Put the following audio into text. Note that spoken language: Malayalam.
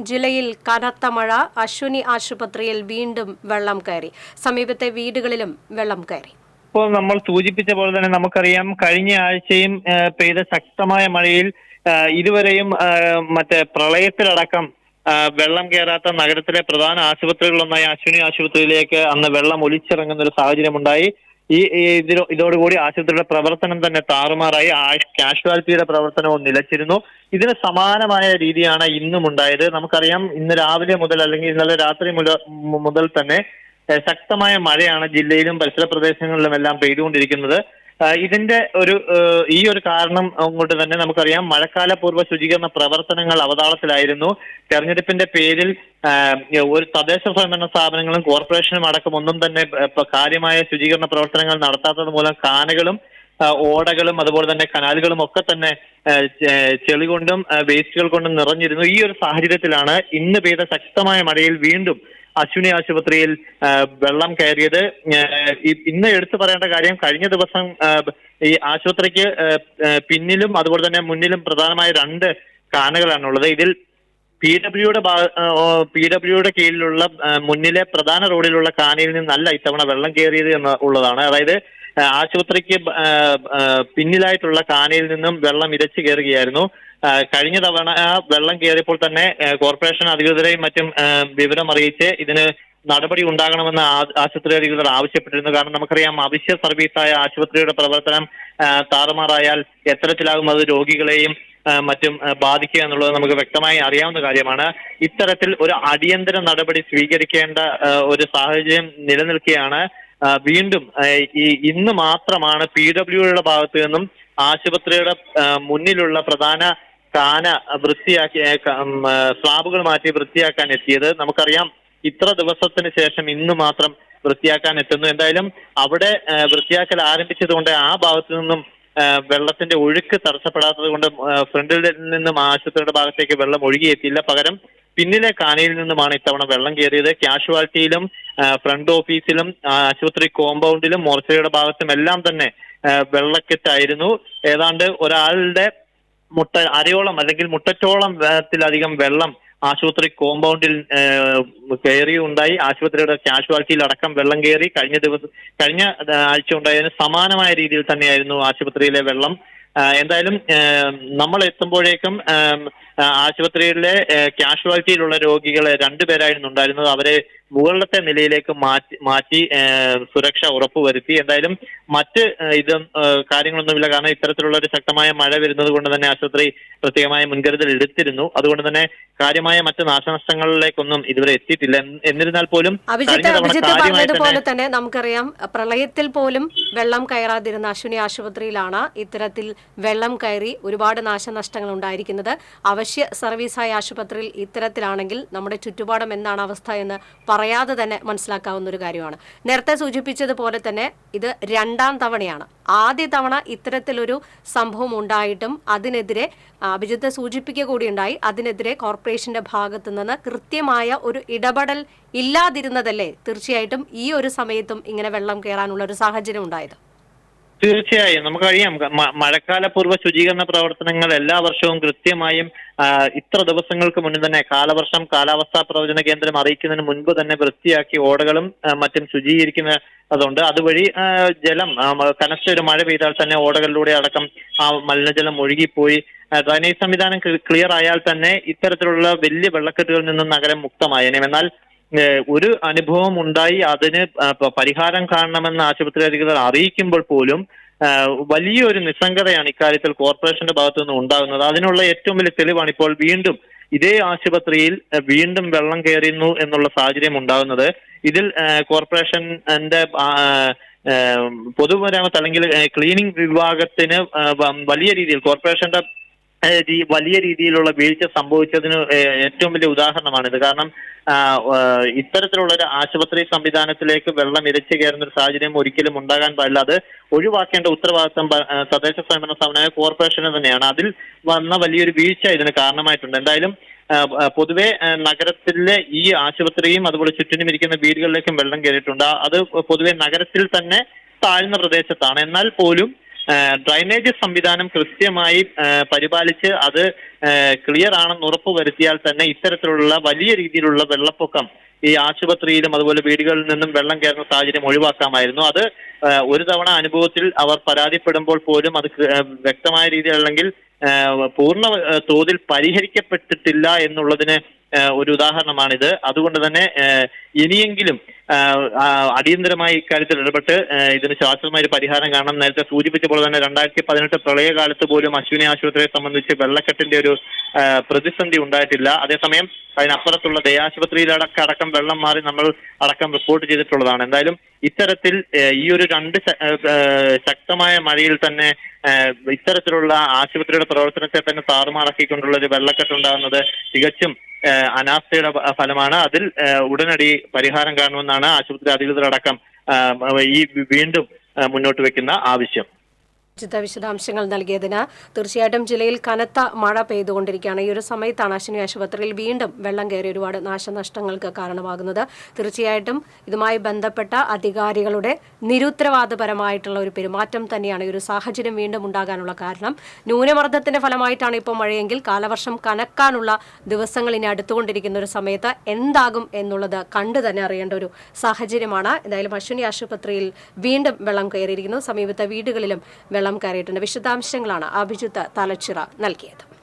ജില്ലയിൽ കനത്ത മഴ. അശ്വിനി ആശുപത്രിയിൽ വീണ്ടും വെള്ളം കയറി. സമീപത്തെ വീടുകളിലും വെള്ളം കയറി. ഇപ്പോൾ നമ്മൾ സൂചിപ്പിച്ച പോലെ തന്നെ നമുക്കറിയാം, കഴിഞ്ഞ ആഴ്ചയും പെയ്ത ശക്തമായ മഴയിൽ ഇതുവരെയും മറ്റേ പ്രളയത്തിലടക്കം വെള്ളം കയറാത്ത നഗരത്തിലെ പ്രധാന ആശുപത്രികളിലൊന്നായ അശ്വിനി ആശുപത്രിയിലേക്ക് അന്ന് വെള്ളം ഒലിച്ചിറങ്ങുന്ന ഒരു സാഹചര്യമുണ്ടായി. ഇതോടുകൂടി ആശുപത്രിയുടെ പ്രവർത്തനം തന്നെ താറുമാറായി. കാഷ്വാലിറ്റിയുടെ പ്രവർത്തനവും നിലച്ചിരുന്നു. ഇതിന് സമാനമായ രീതിയാണ് ഇന്നും ഉണ്ടായത്. നമുക്കറിയാം, ഇന്ന് രാവിലെ മുതൽ അല്ലെങ്കിൽ ഇന്നലെ രാത്രി മുതൽ തന്നെ ശക്തമായ മഴയാണ് ജില്ലയിലും പരിസര പ്രദേശങ്ങളിലുമെല്ലാം പെയ്തുകൊണ്ടിരിക്കുന്നത്. ഇതിന്റെ ഈ ഒരു കാരണം കൊണ്ട് തന്നെ നമുക്കറിയാം, മഴക്കാല പൂർവ്വ ശുചീകരണ പ്രവർത്തനങ്ങൾ അവതാളത്തിലായിരുന്നു. തെരഞ്ഞെടുപ്പിന്റെ പേരിൽ ഒരു തദ്ദേശ സ്വയംഭരണ സ്ഥാപനങ്ങളും കോർപ്പറേഷനും അടക്കം ഒന്നും തന്നെ കാര്യമായ ശുചീകരണ പ്രവർത്തനങ്ങൾ നടത്താത്തത് മൂലം കാനകളും ഓടകളും അതുപോലെ തന്നെ കനാലുകളും ഒക്കെ തന്നെ ചെളി കൊണ്ടും വേസ്റ്റുകൾ കൊണ്ടും നിറഞ്ഞിരുന്നു. ഈ ഒരു സാഹചര്യത്തിലാണ് ഇന്ന് പെയ്ത ശക്തമായ മഴയിൽ വീണ്ടും അശ്വിനി ആശുപത്രിയിൽ വെള്ളം കയറിയത്. ഇന്ന് എടുത്തു പറയേണ്ട കാര്യം, കഴിഞ്ഞ ദിവസം ഈ ആശുപത്രിക്ക് പിന്നിലും അതുപോലെ തന്നെ മുന്നിലും പ്രധാനമായ 2 കാനകളാണുള്ളത്. ഇതിൽ PWയുടെ കീഴിലുള്ള മുന്നിലെ പ്രധാന റോഡിലുള്ള കാനയിൽ നിന്നല്ല ഇത്തവണ വെള്ളം കയറിയത് എന്നുള്ളതാണ്. അതായത് ആശുപത്രിക്ക് പിന്നിലായിട്ടുള്ള കാനയിൽ നിന്നും വെള്ളം ഇരച്ചു കയറുകയായിരുന്നു. കഴിഞ്ഞ തവണ വെള്ളം കയറിയപ്പോൾ തന്നെ കോർപ്പറേഷൻ അധികൃതരെയും മറ്റും വിവരം അറിയിച്ച് ഇതിന് നടപടി ഉണ്ടാകണമെന്ന് ആശുപത്രി അധികൃതർ ആവശ്യപ്പെട്ടിരുന്നു. കാരണം നമുക്കറിയാം, അവശ്യ സർവീസായ ആശുപത്രിയുടെ പ്രവർത്തനം താറുമാറായാൽ എത്തരത്തിലാകും അത് രോഗികളെയും മറ്റും ബാധിക്കുക എന്നുള്ളത് നമുക്ക് വ്യക്തമായി അറിയാവുന്ന കാര്യമാണ്. ഇത്തരത്തിൽ ഒരു അടിയന്തര നടപടി സ്വീകരിക്കേണ്ട ഒരു സാഹചര്യം നിലനിൽക്കുകയാണ്. വീണ്ടും ഇന്ന് മാത്രമാണ് PWയുടെ ഭാഗത്തു നിന്നും ആശുപത്രിയുടെ മുന്നിലുള്ള പ്രധാന കാന വൃത്തിയാക്കി സ്ലാബുകൾ മാറ്റി വൃത്തിയാക്കാൻ എത്തിയത്. നമുക്കറിയാം, ഇത്ര ദിവസത്തിന് ശേഷം ഇന്ന് മാത്രം വൃത്തിയാക്കാൻ എത്തുന്നു. എന്തായാലും അവിടെ വൃത്തിയാക്കൽ ആരംഭിച്ചത് കൊണ്ട് ആ ഭാഗത്തു നിന്നും വെള്ളത്തിന്റെ ഒഴുക്ക് തടസ്സപ്പെടാത്തത് കൊണ്ട് ഫ്രണ്ടിൽ നിന്നും ആശുപത്രിയുടെ ഭാഗത്തേക്ക് വെള്ളം ഒഴുകിയെത്തിയില്ല. പകരം പിന്നിലെ കാനയിൽ നിന്നുമാണ് ഇത്തവണ വെള്ളം കയറിയത്. കാഷ്വാലിറ്റിയിലും ഫ്രണ്ട് ഓഫീസിലും ആശുപത്രി കോമ്പൗണ്ടിലും മോർച്ചറിയുടെ ഭാഗത്തും എല്ലാം തന്നെ വെള്ളക്കെട്ടായിരുന്നു. ഏതാണ്ട് ഒരാളുടെ അരയോളം അല്ലെങ്കിൽ മുട്ടറ്റോളം ത്തിലധികം വെള്ളം ആശുപത്രി കോമ്പൗണ്ടിൽ കയറിയുണ്ടായി. ആശുപത്രിയുടെ കാഷ്വാലിറ്റിയിൽ അടക്കം വെള്ളം കയറി. കഴിഞ്ഞ ആഴ്ച ഉണ്ടായതിന് സമാനമായ രീതിയിൽ തന്നെയായിരുന്നു ആശുപത്രിയിലെ വെള്ളം. എന്തായാലും നമ്മൾ എത്തുമ്പോഴേക്കും ആശുപത്രിയിലെ കാഷ്വാലിറ്റിയിലുള്ള രോഗികളെ 2 പേരായിരുന്നു ഉണ്ടായിരുന്നത്. അവരെ മുകളിലത്തെ നിലയിലേക്ക് മാറ്റി സുരക്ഷ ഉറപ്പുവരുത്തി. എന്തായാലും മറ്റ് കാര്യങ്ങളൊന്നുമില്ല. കാരണം ഇത്തരത്തിലുള്ള ഒരു ശക്തമായ മഴ വരുന്നത് കൊണ്ട് തന്നെ ആശുപത്രി പ്രത്യേകമായ മുൻകരുതൽ എടുത്തിരുന്നു. അതുകൊണ്ട് തന്നെ കാര്യമായ മറ്റ് നാശനഷ്ടങ്ങളിലേക്കൊന്നും ഇതുവരെ എത്തിയിട്ടില്ല. എന്നിരുന്നാൽ പോലും പറഞ്ഞതുപോലെ തന്നെ നമുക്കറിയാം, പ്രളയത്തിൽ പോലും വെള്ളം കയറാതിരുന്ന അശ്വിനി ആശുപത്രിയിലാണ് ഇത്തരത്തിൽ വെള്ളം കയറി ഒരുപാട് നാശനഷ്ടങ്ങൾ ഉണ്ടായിരിക്കുന്നത്. അവശ്യ സർവീസായ ആശുപത്രിയിൽ ഇത്തരത്തിലാണെങ്കിൽ നമ്മുടെ ചുറ്റുപാടും എന്താണ് അവസ്ഥ എന്ന് പറയാതെ തന്നെ മനസ്സിലാക്കാവുന്ന ഒരു കാര്യമാണ്. നേരത്തെ സൂചിപ്പിച്ചതുപോലെ തന്നെ ഇത് 2ാം തവണയാണ്. ആദ്യ തവണ ഇത്തരത്തിലൊരു സംഭവം ഉണ്ടായിട്ടും അതിനെതിരെ അഭിജിത്ത് സൂചിപ്പിക്കുക കൂടിയുണ്ടായി. അതിനെതിരെ കോർപ്പറേഷന്റെ ഭാഗത്തു നിന്ന് കൃത്യമായ ഒരു ഇടപെടൽ ഇല്ലാതിരുന്നതല്ലേ തീർച്ചയായിട്ടും ഈ ഒരു സമയത്തും ഇങ്ങനെ വെള്ളം കയറാനുള്ള ഒരു സാഹചര്യം ഉണ്ടായത്? തീർച്ചയായും നമുക്കറിയാം, മഴക്കാല പൂർവ്വ ശുചീകരണ പ്രവർത്തനങ്ങൾ എല്ലാ വർഷവും കൃത്യമായും ഇത്ര ദിവസങ്ങൾക്ക് മുന്നേ തന്നെ കാലാവസ്ഥാ പ്രവചന കേന്ദ്രം അറിയിക്കുന്നതിന് മുൻപ് തന്നെ വൃത്തിയാക്കി ഓടകളും മറ്റും ശുചീകരിക്കുന്നതുണ്ട്. അതുവഴി ജലം കനത്തൊരു മഴ പെയ്താൽ തന്നെ ഓടകളിലൂടെ അടക്കം ആ മലിനജലം ഒഴുകിപ്പോയി ഡ്രൈനേജ് സംവിധാനം ക്ലിയർ ആയാൽ തന്നെ ഇത്തരത്തിലുള്ള വലിയ വെള്ളക്കെട്ടുകളിൽ നിന്നും നഗരം മുക്തമായേനെ. എന്നാൽ ഒരു അനുഭവം ഉണ്ടായി, അതിന് പരിഹാരം കാണണമെന്ന് ആശുപത്രി അധികൃതർ അറിയിക്കുമ്പോൾ പോലും വലിയൊരു നിസ്സംഗതയാണ് ഇക്കാര്യത്തിൽ കോർപ്പറേഷന്റെ ഭാഗത്തു നിന്ന് ഉണ്ടാകുന്നത്. അതിനുള്ള ഏറ്റവും വലിയ തെളിവാണ് ഇപ്പോൾ വീണ്ടും ഇതേ ആശുപത്രിയിൽ വീണ്ടും വെള്ളം കയറുന്നു എന്നുള്ള സാഹചര്യം ഉണ്ടാകുന്നത്. ഇതിൽ കോർപ്പറേഷന്റെ പൊതുമരാമത്ത് അല്ലെങ്കിൽ ക്ലീനിംഗ് വിഭാഗത്തിന് വലിയ രീതിയിൽ കോർപ്പറേഷന്റെ വലിയ രീതിയിലുള്ള വീഴ്ച സംഭവിച്ചതിന് ഏറ്റവും വലിയ ഉദാഹരണമാണിത്. കാരണം ഇത്തരത്തിലുള്ള ഒരു ആശുപത്രി സംവിധാനത്തിലേക്ക് വെള്ളം ഇരച്ചു കയറുന്ന ഒരു സാഹചര്യം ഒരിക്കലും ഉണ്ടാകാൻ പാടില്ല. അത് ഒഴിവാക്കേണ്ട ഉത്തരവാദിത്വം തദ്ദേശ സ്വയംഭരണ സ്ഥാപനമായ കോർപ്പറേഷന് തന്നെയാണ്. അതിൽ വന്ന വലിയൊരു വീഴ്ച ഇതിന് കാരണമായിട്ടുണ്ട്. എന്തായാലും പൊതുവെ നഗരത്തിലെ ഈ ആശുപത്രിയും അതുപോലെ ചുറ്റിനും ഇരിക്കുന്ന വീടുകളിലേക്കും വെള്ളം കയറിയിട്ടുണ്ട്. അത് പൊതുവെ നഗരത്തിൽ തന്നെ താഴ്ന്ന പ്രദേശത്താണ്. എന്നാൽ പോലും ഡ്രൈനേജ് സംവിധാനം കൃത്യമായി പരിപാലിച്ച് അത് ക്ലിയർ ആണെന്ന് ഉറപ്പുവരുത്തിയാൽ തന്നെ ഇത്തരത്തിലുള്ള വലിയ രീതിയിലുള്ള വെള്ളപ്പൊക്കം ഈ ആശുപത്രിയിലും അതുപോലെ വീടുകളിൽ നിന്നും വെള്ളം കയറുന്ന സാഹചര്യം ഒഴിവാക്കാമായിരുന്നു. അത് ഒരു തവണ അനുഭവത്തിൽ അവർ പരാതിപ്പെടുമ്പോൾ പോലും അത് വ്യക്തമായ രീതിയിൽ അല്ലെങ്കിൽ പൂർണ്ണ തോതിൽ പരിഹരിക്കപ്പെട്ടിട്ടില്ല എന്നുള്ളതിന് ഒരു ഉദാഹരണമാണിത്. അതുകൊണ്ട് തന്നെ ഇനിയെങ്കിലും അടിയന്തരമായി ഇക്കാര്യത്തിൽ ഇടപെട്ട് ഇതിന് ശാശ്വതമായ ഒരു പരിഹാരം കാണണം. നേരത്തെ സൂചിപ്പിച്ച പോലെ തന്നെ 2018 പ്രളയകാലത്ത് പോലും അശ്വിനി ആശുപത്രിയെ സംബന്ധിച്ച് വെള്ളക്കെട്ടിന്റെ ഒരു പ്രതിസന്ധി ഉണ്ടായിട്ടില്ല. അതേസമയം അതിനപ്പുറത്തുള്ള ദയാശുപത്രിയിലടക്കം വെള്ളം മാറി നമ്മൾ അടക്കം റിപ്പോർട്ട് ചെയ്തിട്ടുള്ളതാണ്. എന്തായാലും ഇത്തരത്തിൽ ഈ ഒരു 2 ശക്തമായ മഴയിൽ തന്നെ ഇത്തരത്തിലുള്ള ആശുപത്രിയുടെ പ്രവർത്തനത്തെ തന്നെ താറുമാറാക്കിക്കൊണ്ടുള്ള ഒരു വെള്ളക്കെട്ടുണ്ടാകുന്നത് തികച്ചും അനാസ്ഥയുടെ ഫലമാണ്. അതിൽ ഉടനടി പരിഹാരം കാണുമെന്നാണ് ആശുപത്രി അധികൃതരടക്കം ഈ വീണ്ടും മുന്നോട്ട് വെക്കുന്ന ആവശ്യം. വിശദാംശങ്ങൾ നൽകിയതിന്. തീർച്ചയായിട്ടും ജില്ലയിൽ കനത്ത മഴ പെയ്തുകൊണ്ടിരിക്കുകയാണ്. ഈ ഒരു സമയത്താണ് അശ്വിനി ആശുപത്രിയിൽ വീണ്ടും വെള്ളം കയറി ഒരുപാട് നാശനഷ്ടങ്ങൾക്ക് കാരണമാകുന്നത്. തീർച്ചയായിട്ടും ഇതുമായി ബന്ധപ്പെട്ട അധികാരികളുടെ നിരുത്തരവാദപരമായിട്ടുള്ള ഒരു പെരുമാറ്റം തന്നെയാണ് ഈ ഒരു സാഹചര്യം വീണ്ടും ഉണ്ടാകാനുള്ള കാരണം. ന്യൂനമർദ്ദത്തിന്റെ ഫലമായിട്ടാണ് ഇപ്പോൾ മഴയെങ്കിൽ കാലവർഷം കനക്കാനുള്ള ദിവസങ്ങൾ ഇനി അടുത്തുകൊണ്ടിരിക്കുന്ന ഒരു സമയത്ത് എന്താകും എന്നുള്ളത് കണ്ടു തന്നെ അറിയേണ്ട ഒരു സാഹചര്യമാണ്. എന്തായാലും അശ്വിനി ആശുപത്രിയിൽ വീണ്ടും വെള്ളം കയറിയിരിക്കുന്നു. സമീപത്തെ വീടുകളിലും വെള്ളം കയറിയിട്ടുണ്ട്. വിശദാംശങ്ങളാണ് അഭിജിത്ത് തലച്ചിറ നൽകിയത്.